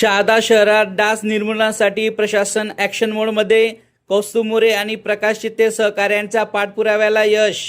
शहादा शहरात डास निर्मूलनासाठी प्रशासन ॲक्शन मोडमध्ये. कौस्तुभ मोरे आणि प्रकाश चित्ते सहकाऱ्यांच्या पाठपुराव्याला यश.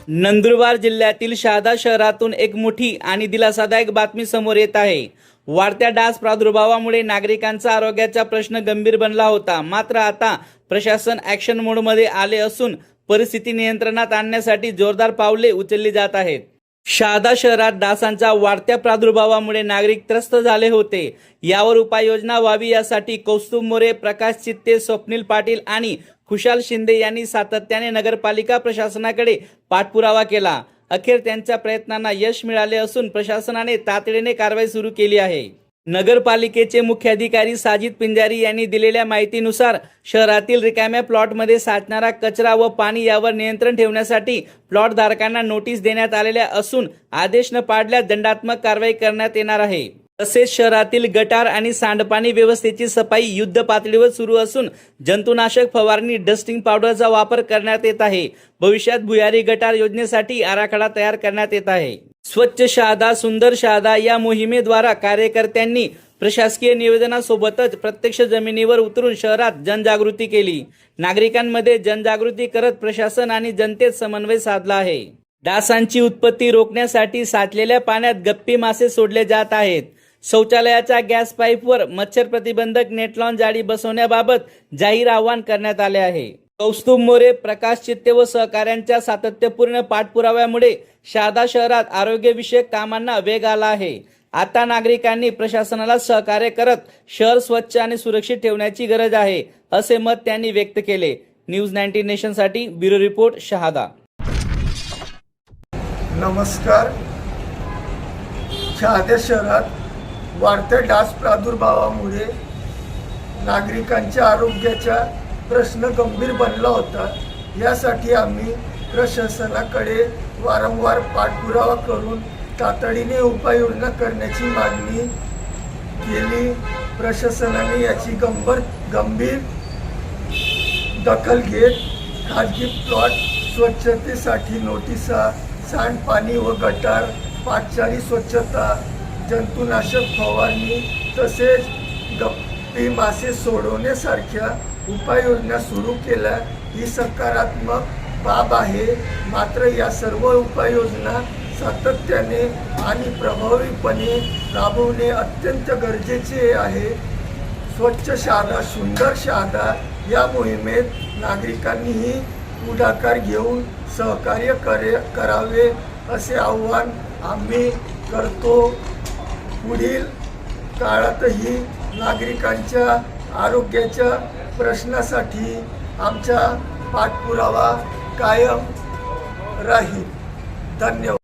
नंदुरबार जिल्ह्यातील शहादा शहरातून एक मोठी आणि दिलासादायक बातमी समोर येत आहे. वाढत्या डास प्रादुर्भावामुळे नागरिकांचा आरोग्याचा प्रश्न गंभीर बनला होता. मात्र आता प्रशासन ॲक्शन मोडमध्ये आले असून परिस्थिती नियंत्रणात आणण्यासाठी जोरदार पावले उचलली जात आहेत. शहादा शहरात डासांच्या वाढत्या प्रादुर्भावामुळे नागरिक त्रस्त झाले होते. यावर उपाययोजना व्हावी यासाठी कौस्तुभ मोरे, प्रकाश चित्ते, स्वप्नील पाटील आणि खुशाल शिंदे यांनी सातत्याने नगरपालिका प्रशासनाकडे पाठपुरावा केला. अखेर त्यांच्या प्रयत्नांना यश मिळाले असून प्रशासनाने तातडीने कारवाई सुरू केली आहे. नगरपालिकेचे मुख्याधिकारी साजिद पिंजारी यांनी दिलेल्या माहितीनुसार शहरातील रिकाम्या प्लॉटमध्ये साचणारा कचरा व पाणी यावर नियंत्रण ठेवण्यासाठी प्लॉट धारकांना नोटीस देण्यात आलेल्या असून आदेश न पाळल्यास दंडात्मक कारवाई करण्यात येणार आहे. तसेच शहरातील गटार आणि सांडपाणी व्यवस्थेची सफाई युद्ध पातळीवर सुरू असून जंतुनाशक फवारणी, डस्टिंग पावडरचा वापर करण्यात येत आहे. भविष्यात भुयारी गटार योजनेसाठी आराखडा तयार करण्यात येत आहे. स्वच्छ शहादा सुंदर शहादा या मोहिमेद्वारा कार्यकर्त्यांनी प्रशासकीय निवेदनासोबतच प्रत्यक्ष जमिनीवर उतरून शहरात जनजागृती केली. नागरिकांमध्ये जनजागृती करत प्रशासन आणि जनतेत समन्वय साधला आहे. डासांची उत्पत्ती रोखण्यासाठी साचलेल्या पाण्यात गप्पी मासे सोडले जात आहेत. शौचालयाच्या गॅस पाईपवर मच्छर प्रतिबंधक नेटलॉन जाळी बसवण्याबाबत जाहीर आवाहन करण्यात आले आहे. कौस्तुभ मोरे, प्रकाश चित्ते व सहकाऱ्यांच्या सातत्यपूर्ण पाठपुराव्यामुळे शहादा शहरात आरोग्यविषयक कामांना वेग आला आहे. आता नागरिकांनी प्रशासनाला सहकार्य करत शहर स्वच्छ आणि सुरक्षित ठेवण्याची गरज आहे, असे मत त्यांनी व्यक्त केले. न्यूज 19 नेशनसाठी ब्युरो रिपोर्ट, शहादा. नमस्कार. शहादा शहरात वाढत्या डास प्रादुर्भावामुळे नागरिकांच्या आरोग्याचा प्रश्न गंभीर बनला होता. यासाठी आम्ही प्रशासनाकडे वारंवार पाठपुरावा करून तातडीने उपाययोजना करण्याची मागणी केली. प्रशासनाने याची गंभीर दखल घेत खाजगी प्लॉट स्वच्छतेसाठी नोटिसा, सांडपाणी व गटार, पादचारी स्वच्छता, जंतुनाशक फवारणी तसेच गप्पी मासे सोडवण्यासारख्या उपाययोजना सुरू केल्या. ही सकारात्मक बाब आहे. मात्र या सर्व उपाययोजना सातत्याने आणि प्रभावीपणे राबवणे अत्यंत गरजेचे आहे. स्वच्छ शहादा सुंदर शहादा या मोहिमेत नागरिकांनीही पुढाकार घेऊन सहकार्य करावे असे आव्हान आम्ही करतो. पुढील काळातही नागरिकांच्या आरोग्याच्या प्रश्नासाठी आमचा पाठपुरावा कायम राहील. धन्यवाद.